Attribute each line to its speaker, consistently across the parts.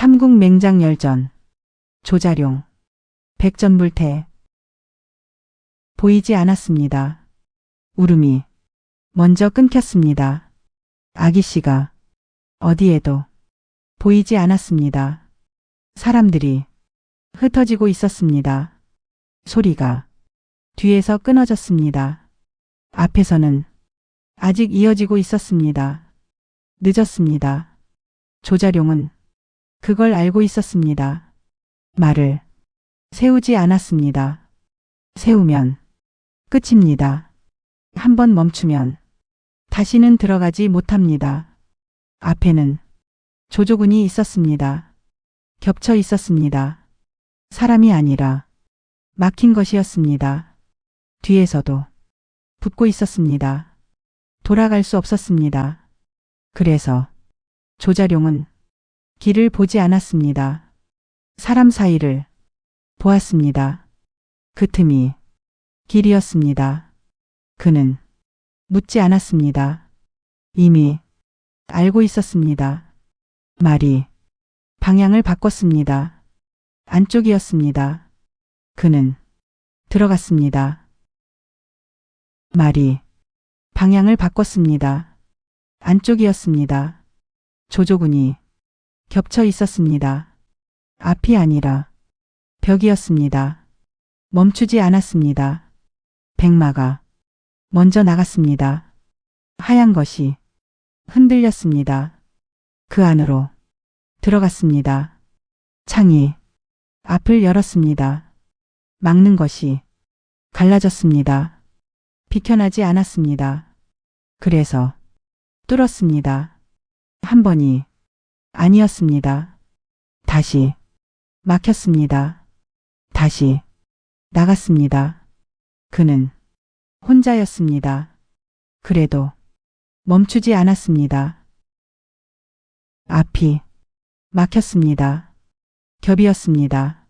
Speaker 1: 삼국 맹장열전. 조자룡. 백전불태. 보이지 않았습니다. 울음이 먼저 끊겼습니다. 아기씨가 어디에도 보이지 않았습니다. 사람들이 흩어지고 있었습니다. 소리가 뒤에서 끊어졌습니다. 앞에서는 아직 이어지고 있었습니다. 늦었습니다. 조자룡은 그걸 알고 있었습니다. 말을 세우지 않았습니다. 세우면 끝입니다. 한번 멈추면 다시는 들어가지 못합니다. 앞에는 조조군이 있었습니다. 겹쳐 있었습니다. 사람이 아니라 막힌 것이었습니다. 뒤에서도 붙고 있었습니다. 돌아갈 수 없었습니다. 그래서 조자룡은 길을 보지 않았습니다. 사람 사이를 보았습니다. 그 틈이 길이었습니다. 그는 묻지 않았습니다. 이미 알고 있었습니다. 말이 방향을 바꿨습니다. 안쪽이었습니다. 그는 들어갔습니다. 말이 방향을 바꿨습니다. 안쪽이었습니다. 조조군이 겹쳐 있었습니다. 앞이 아니라 벽이었습니다. 멈추지 않았습니다. 백마가 먼저 나갔습니다. 하얀 것이 흔들렸습니다. 그 안으로 들어갔습니다. 창이 앞을 열었습니다. 막는 것이 갈라졌습니다. 비켜나지 않았습니다. 그래서 뚫었습니다. 한 번이 아니었습니다. 다시 막혔습니다. 다시 나갔습니다. 그는 혼자였습니다. 그래도 멈추지 않았습니다. 앞이 막혔습니다. 겹이었습니다.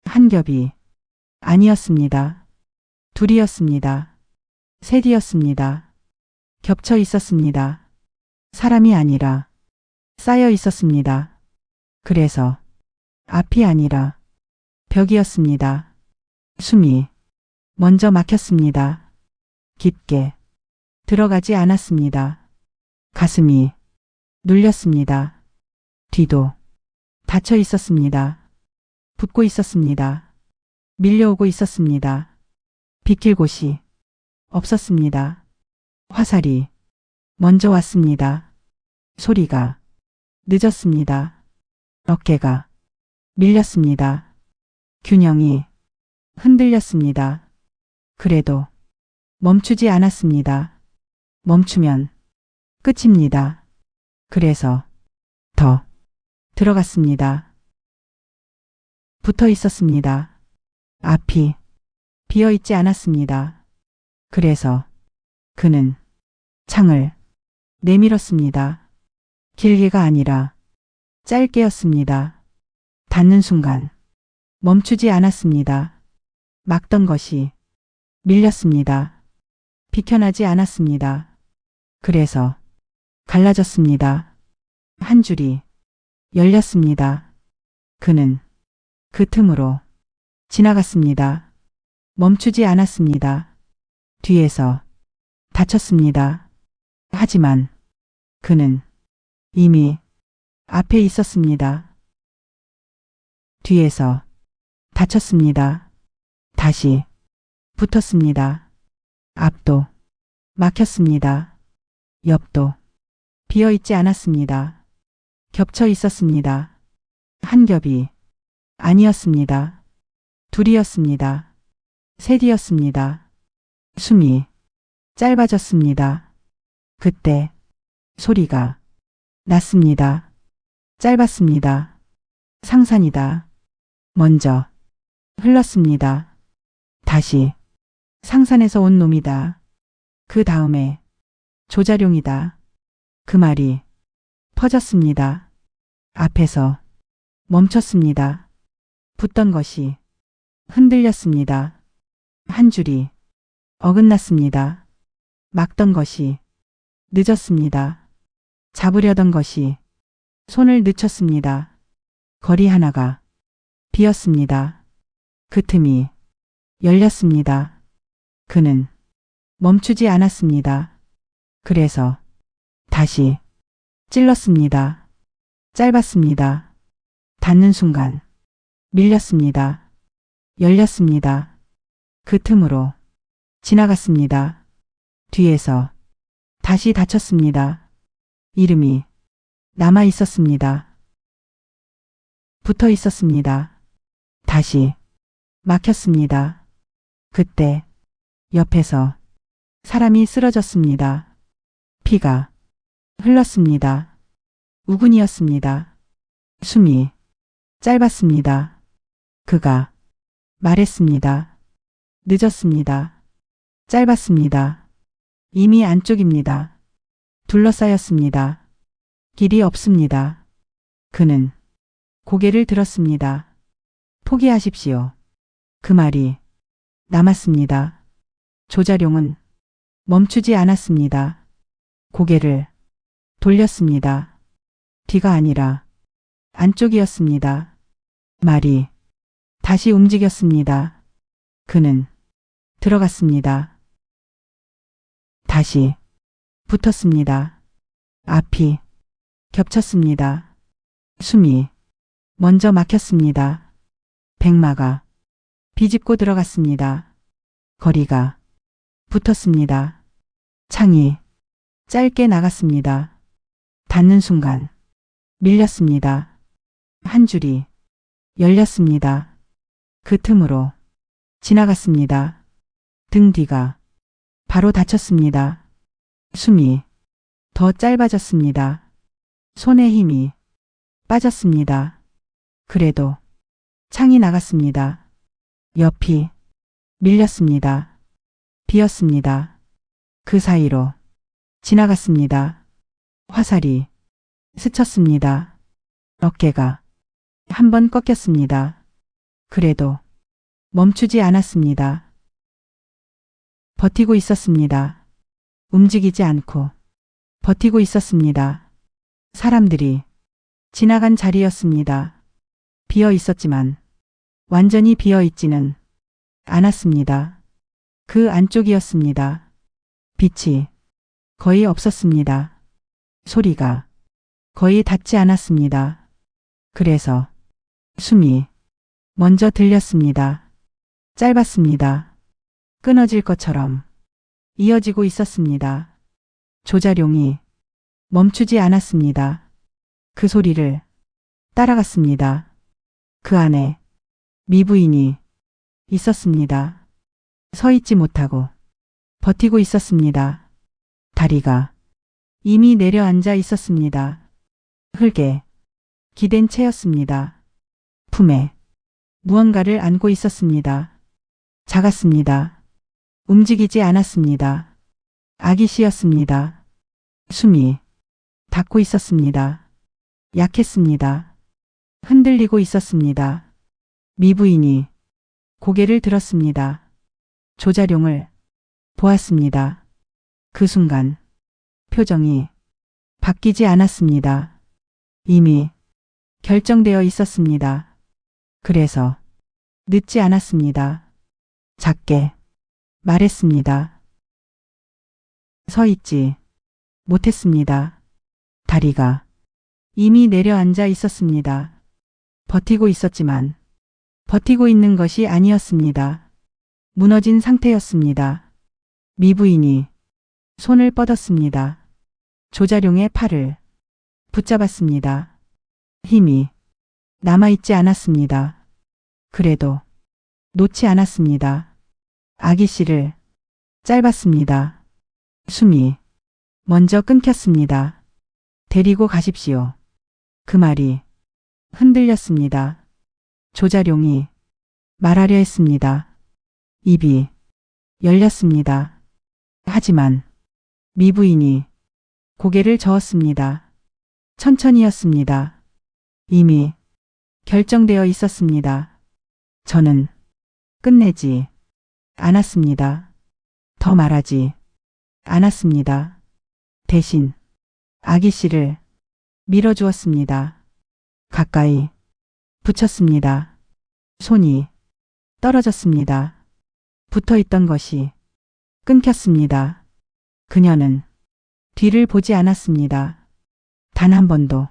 Speaker 1: 한 겹이 아니었습니다. 둘이었습니다. 셋이었습니다. 겹쳐 있었습니다. 사람이 아니라 쌓여 있었습니다. 그래서 앞이 아니라 벽이었습니다. 숨이 먼저 막혔습니다. 깊게 들어가지 않았습니다. 가슴이 눌렸습니다. 뒤도 닫혀 있었습니다. 붙고 있었습니다. 밀려오고 있었습니다. 비킬 곳이 없었습니다. 화살이 먼저 왔습니다. 소리가 늦었습니다. 어깨가 밀렸습니다. 균형이 흔들렸습니다. 그래도 멈추지 않았습니다. 멈추면 끝입니다. 그래서 더 들어갔습니다. 붙어 있었습니다. 앞이 비어 있지 않았습니다. 그래서 그는 창을 내밀었습니다. 길게가 아니라 짧게였습니다. 닿는 순간 멈추지 않았습니다. 막던 것이 밀렸습니다. 비켜나지 않았습니다. 그래서 갈라졌습니다. 한 줄이 열렸습니다. 그는 그 틈으로 지나갔습니다. 멈추지 않았습니다. 뒤에서 닫혔습니다. 하지만 그는 이미 앞에 있었습니다. 뒤에서 닫혔습니다. 다시 붙었습니다. 앞도 막혔습니다. 옆도 비어 있지 않았습니다. 겹쳐 있었습니다. 한 겹이 아니었습니다. 둘이었습니다. 셋이었습니다. 숨이 짧아졌습니다. 그때 소리가 났습니다. 짧았습니다. 상산이다. 먼저 흘렀습니다. 다시 상산에서 온 놈이다. 그 다음에 조자룡이다. 그 말이 퍼졌습니다. 앞에서 멈췄습니다. 붙던 것이 흔들렸습니다. 한 줄이 어긋났습니다. 막던 것이 늦었습니다. 잡으려던 것이 손을 늦췄습니다. 거리 하나가 비었습니다. 그 틈이 열렸습니다. 그는 멈추지 않았습니다. 그래서 다시 찔렀습니다. 짧았습니다. 닿는 순간 밀렸습니다. 열렸습니다. 그 틈으로 지나갔습니다. 뒤에서 다시 닫혔습니다. 이름이 남아 있었습니다. 붙어 있었습니다. 다시 막혔습니다. 그때 옆에서 사람이 쓰러졌습니다. 피가 흘렀습니다. 우군이었습니다. 숨이 짧았습니다. 그가 말했습니다. 늦었습니다. 짧았습니다. 이미 안쪽입니다. 둘러싸였습니다. 길이 없습니다. 그는 고개를 들었습니다. 포기하십시오. 그 말이 남았습니다. 조자룡은 멈추지 않았습니다. 고개를 돌렸습니다. 뒤가 아니라 안쪽이었습니다. 말이 다시 움직였습니다. 그는 들어갔습니다. 다시 붙었습니다. 앞이 겹쳤습니다. 숨이 먼저 막혔습니다. 백마가 비집고 들어갔습니다. 거리가 붙었습니다. 창이 짧게 나갔습니다. 닿는 순간 밀렸습니다. 한 줄이 열렸습니다. 그 틈으로 지나갔습니다. 등 뒤가 바로 닫혔습니다. 숨이 더 짧아졌습니다. 손에 힘이 빠졌습니다. 그래도 창이 나갔습니다. 옆이 밀렸습니다. 비었습니다. 그 사이로 지나갔습니다. 화살이 스쳤습니다. 어깨가 한 번 꺾였습니다. 그래도 멈추지 않았습니다. 버티고 있었습니다. 움직이지 않고 버티고 있었습니다. 사람들이 지나간 자리였습니다. 비어 있었지만 완전히 비어 있지는 않았습니다. 그 안쪽이었습니다. 빛이 거의 없었습니다. 소리가 거의 닿지 않았습니다. 그래서 숨이 먼저 들렸습니다. 짧았습니다. 끊어질 것처럼 이어지고 있었습니다. 조자룡이 멈추지 않았습니다. 그 소리를 따라갔습니다. 그 안에 미부인이 있었습니다. 서 있지 못하고 버티고 있었습니다. 다리가 이미 내려앉아 있었습니다. 흙에 기댄 채였습니다. 품에 무언가를 안고 있었습니다. 작았습니다. 움직이지 않았습니다. 아기 씨였습니다. 숨이 닿고 있었습니다. 약했습니다. 흔들리고 있었습니다. 미부인이 고개를 들었습니다. 조자룡을 보았습니다. 그 순간 표정이 바뀌지 않았습니다. 이미 결정되어 있었습니다. 그래서 늦지 않았습니다. 작게 말했습니다. 서 있지 못했습니다. 다리가 이미 내려앉아 있었습니다. 버티고 있었지만 버티고 있는 것이 아니었습니다. 무너진 상태였습니다. 미부인이 손을 뻗었습니다. 조자룡의 팔을 붙잡았습니다. 힘이 남아있지 않았습니다. 그래도 놓지 않았습니다. 아기 씨를 짧았습니다. 숨이 먼저 끊겼습니다. 데리고 가십시오. 그 말이 흔들렸습니다. 조자룡이 말하려 했습니다. 입이 열렸습니다. 하지만 미부인이 고개를 저었습니다. 천천히였습니다. 이미 결정되어 있었습니다. 저는 끝내지 않았습니다. 더 말하지 않았습니다. 대신 아기 씨를 밀어주었습니다. 가까이 붙였습니다. 손이 떨어졌습니다. 붙어 있던 것이 끊겼습니다. 그녀는 뒤를 보지 않았습니다. 단 한 번도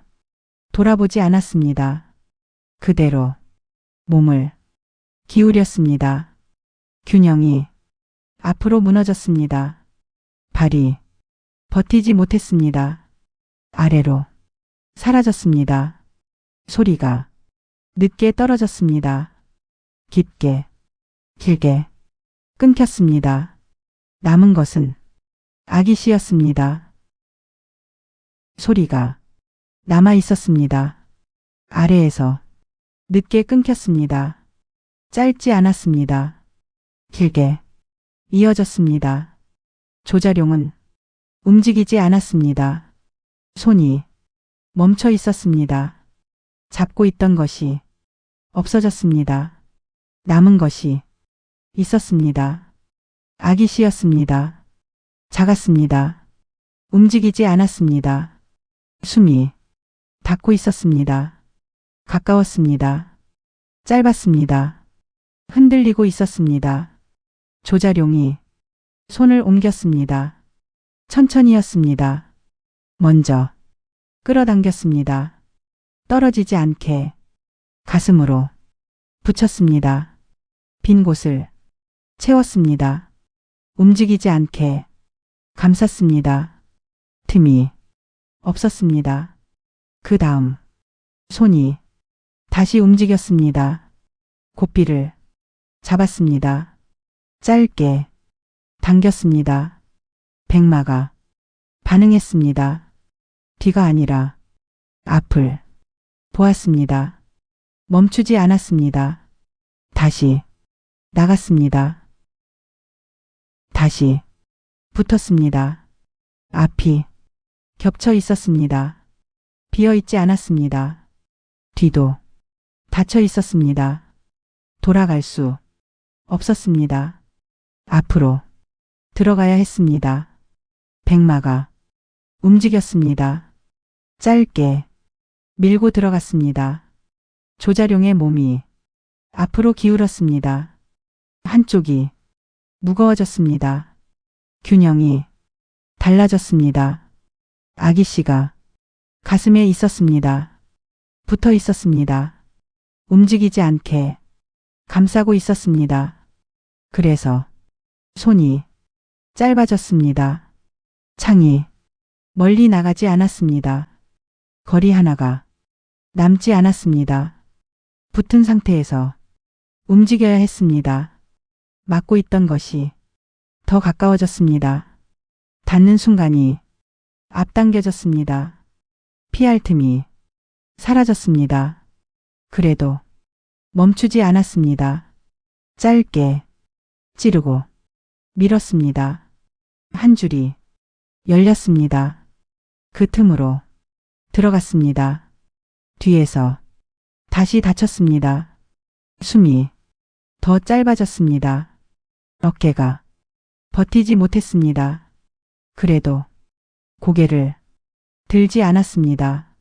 Speaker 1: 돌아보지 않았습니다. 그대로 몸을 기울였습니다. 균형이 앞으로 무너졌습니다. 발이 버티지 못했습니다. 아래로 사라졌습니다. 소리가 늦게 떨어졌습니다. 깊게, 길게 끊겼습니다. 남은 것은 아기 씨였습니다. 소리가 남아 있었습니다. 아래에서 늦게 끊겼습니다. 짧지 않았습니다. 길게 이어졌습니다. 조자룡은 움직이지 않았습니다. 손이 멈춰 있었습니다. 잡고 있던 것이 없어졌습니다. 남은 것이 있었습니다. 아기 씨였습니다. 작았습니다. 움직이지 않았습니다. 숨이 닿고 있었습니다. 가까웠습니다. 짧았습니다. 흔들리고 있었습니다. 조자룡이 손을 옮겼습니다. 천천히였습니다. 먼저 끌어당겼습니다. 떨어지지 않게 가슴으로 붙였습니다. 빈 곳을 채웠습니다. 움직이지 않게 감쌌습니다. 틈이 없었습니다. 그 다음 손이 다시 움직였습니다. 고삐를 잡았습니다. 짧게 당겼습니다. 백마가 반응했습니다. 뒤가 아니라 앞을 보았습니다. 멈추지 않았습니다. 다시 나갔습니다. 다시 붙었습니다. 앞이 겹쳐 있었습니다. 비어 있지 않았습니다. 뒤도 닫혀 있었습니다. 돌아갈 수 없었습니다. 앞으로 들어가야 했습니다. 백마가 움직였습니다. 짧게 밀고 들어갔습니다. 조자룡의 몸이 앞으로 기울었습니다. 한쪽이 무거워졌습니다. 균형이 달라졌습니다. 아기 씨가 가슴에 있었습니다. 붙어 있었습니다. 움직이지 않게 감싸고 있었습니다. 그래서 손이 짧아졌습니다. 창이 멀리 나가지 않았습니다. 거리 하나가 남지 않았습니다. 붙은 상태에서 움직여야 했습니다. 막고 있던 것이 더 가까워졌습니다. 닿는 순간이 앞당겨졌습니다. 피할 틈이 사라졌습니다. 그래도 멈추지 않았습니다. 짧게 찌르고 밀었습니다. 한 줄이 열렸습니다. 그 틈으로 들어갔습니다. 뒤에서 다시 닫혔습니다. 숨이 더 짧아졌습니다. 어깨가 버티지 못했습니다. 그래도 고개를 들지 않았습니다.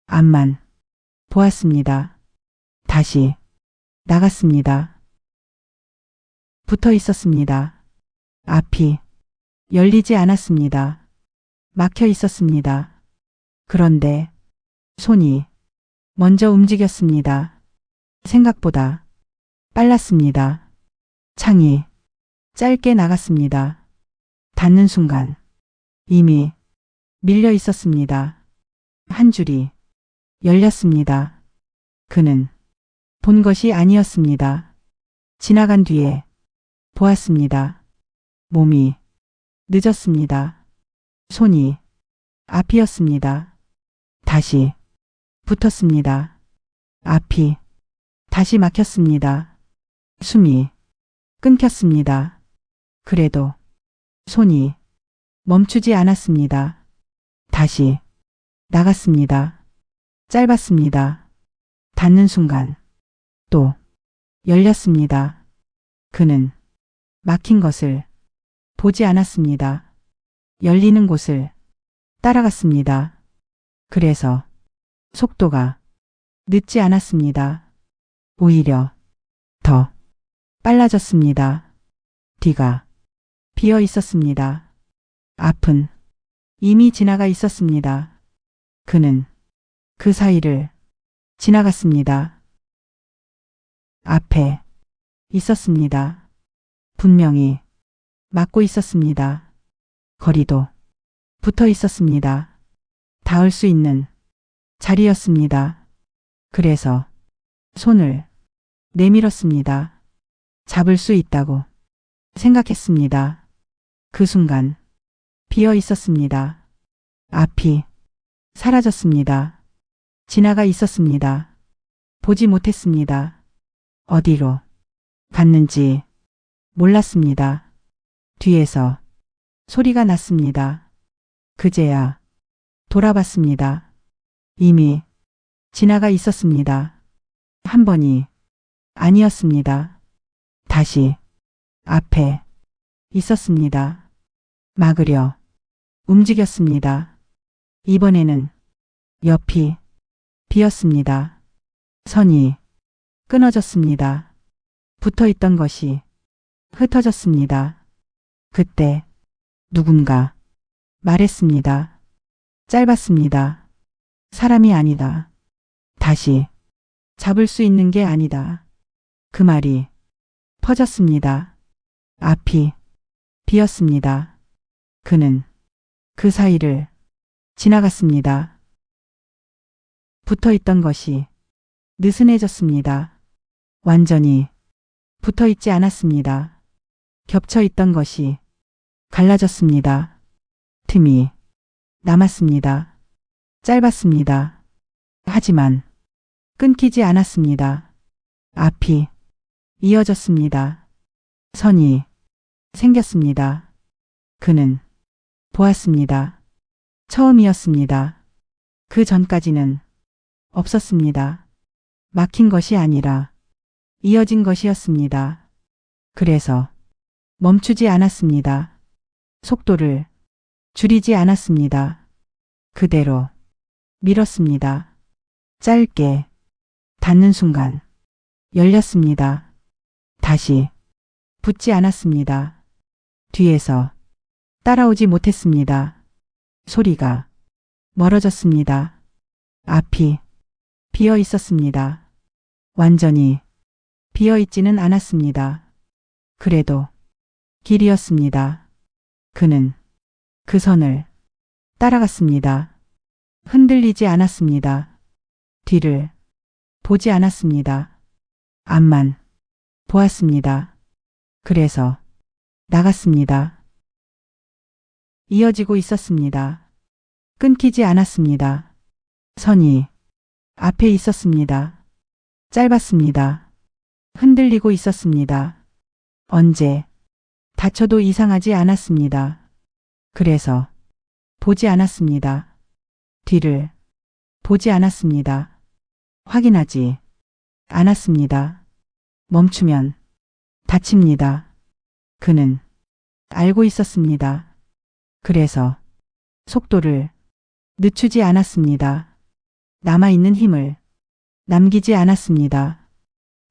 Speaker 1: 앞만 보았습니다. 다시 나갔습니다. 붙어 있었습니다. 앞이 열리지 않았습니다. 막혀 있었습니다. 그런데 손이 먼저 움직였습니다. 생각보다 빨랐습니다. 창이 짧게 나갔습니다. 닿는 순간 이미 밀려 있었습니다. 한 줄이 열렸습니다. 그는 본 것이 아니었습니다. 지나간 뒤에 보았습니다. 몸이 늦었습니다. 손이 앞이었습니다. 다시 붙었습니다. 앞이 다시 막혔습니다. 숨이 끊겼습니다. 그래도 손이 멈추지 않았습니다. 다시 나갔습니다. 짧았습니다. 닿는 순간 또 열렸습니다. 그는 막힌 것을 보지 않았습니다. 열리는 곳을 따라갔습니다. 그래서 속도가 늦지 않았습니다. 오히려 더 빨라졌습니다. 뒤가 비어 있었습니다. 앞은 이미 지나가 있었습니다. 그는 그 사이를 지나갔습니다. 앞에 있었습니다. 분명히 막고 있었습니다. 거리도 붙어 있었습니다. 닿을 수 있는 자리였습니다. 그래서 손을 내밀었습니다. 잡을 수 있다고 생각했습니다. 그 순간 비어 있었습니다. 앞이 사라졌습니다. 지나가 있었습니다. 보지 못했습니다. 어디로 갔는지 몰랐습니다. 뒤에서 소리가 났습니다. 그제야 돌아봤습니다. 이미 지나가 있었습니다. 한 번이 아니었습니다. 다시 앞에 있었습니다. 막으려 움직였습니다. 이번에는 옆이 비었습니다. 선이 끊어졌습니다. 붙어 있던 것이 흩어졌습니다. 그때 누군가 말했습니다. 짧았습니다. 사람이 아니다. 다시 잡을 수 있는 게 아니다. 그 말이 퍼졌습니다. 앞이 비었습니다. 그는 그 사이를 지나갔습니다. 붙어 있던 것이 느슨해졌습니다. 완전히 붙어 있지 않았습니다. 겹쳐 있던 것이 갈라졌습니다. 틈이 남았습니다. 짧았습니다. 하지만 끊기지 않았습니다. 앞이 이어졌습니다. 선이 생겼습니다. 그는 보았습니다. 처음이었습니다. 그 전까지는 없었습니다. 막힌 것이 아니라 이어진 것이었습니다. 그래서 멈추지 않았습니다. 속도를 줄이지 않았습니다. 그대로 밀었습니다. 짧게 닿는 순간 열렸습니다. 다시 붙지 않았습니다. 뒤에서 따라오지 못했습니다. 소리가 멀어졌습니다. 앞이 비어 있었습니다. 완전히 비어 있지는 않았습니다. 그래도 길이었습니다. 그는 그 선을 따라갔습니다. 흔들리지 않았습니다. 뒤를 보지 않았습니다. 앞만 보았습니다. 그래서 나갔습니다. 이어지고 있었습니다. 끊기지 않았습니다. 선이 앞에 있었습니다. 짧았습니다. 흔들리고 있었습니다. 언제 다쳐도 이상하지 않았습니다. 그래서 보지 않았습니다. 뒤를 보지 않았습니다. 확인하지 않았습니다. 멈추면 다칩니다. 그는 알고 있었습니다. 그래서 속도를 늦추지 않았습니다. 남아있는 힘을 남기지 않았습니다.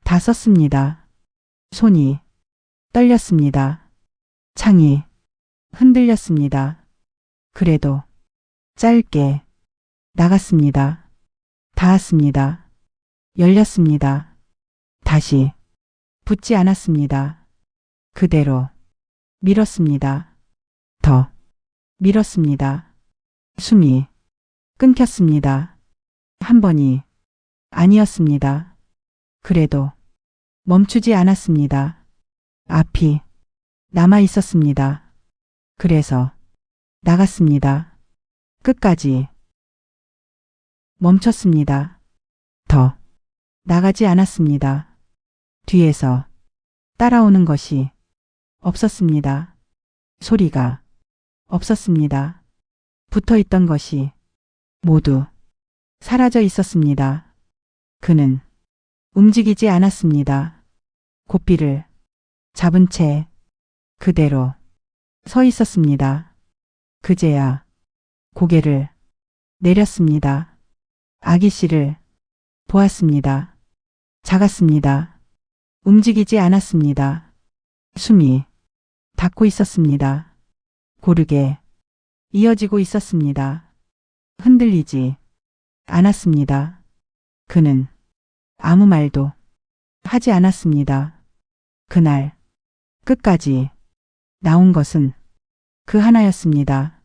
Speaker 1: 다 썼습니다. 손이 떨렸습니다. 창이 흔들렸습니다. 그래도 짧게 나갔습니다. 닿았습니다. 열렸습니다. 다시 붙지 않았습니다. 그대로 밀었습니다. 더 밀었습니다. 숨이 끊겼습니다. 한 번이 아니었습니다. 그래도 멈추지 않았습니다. 앞이 남아 있었습니다. 그래서 나갔습니다. 끝까지 멈췄습니다. 더 나가지 않았습니다. 뒤에서 따라오는 것이 없었습니다. 소리가 없었습니다. 붙어 있던 것이 모두 사라져 있었습니다. 그는 움직이지 않았습니다. 고삐를 잡은 채 그대로 서 있었습니다. 그제야 고개를 내렸습니다. 아기 씨를 보았습니다. 작았습니다. 움직이지 않았습니다. 숨이 닿고 있었습니다. 고르게 이어지고 있었습니다. 흔들리지 않았습니다. 그는 아무 말도 하지 않았습니다. 그날 끝까지 나온 것은 그 하나였습니다.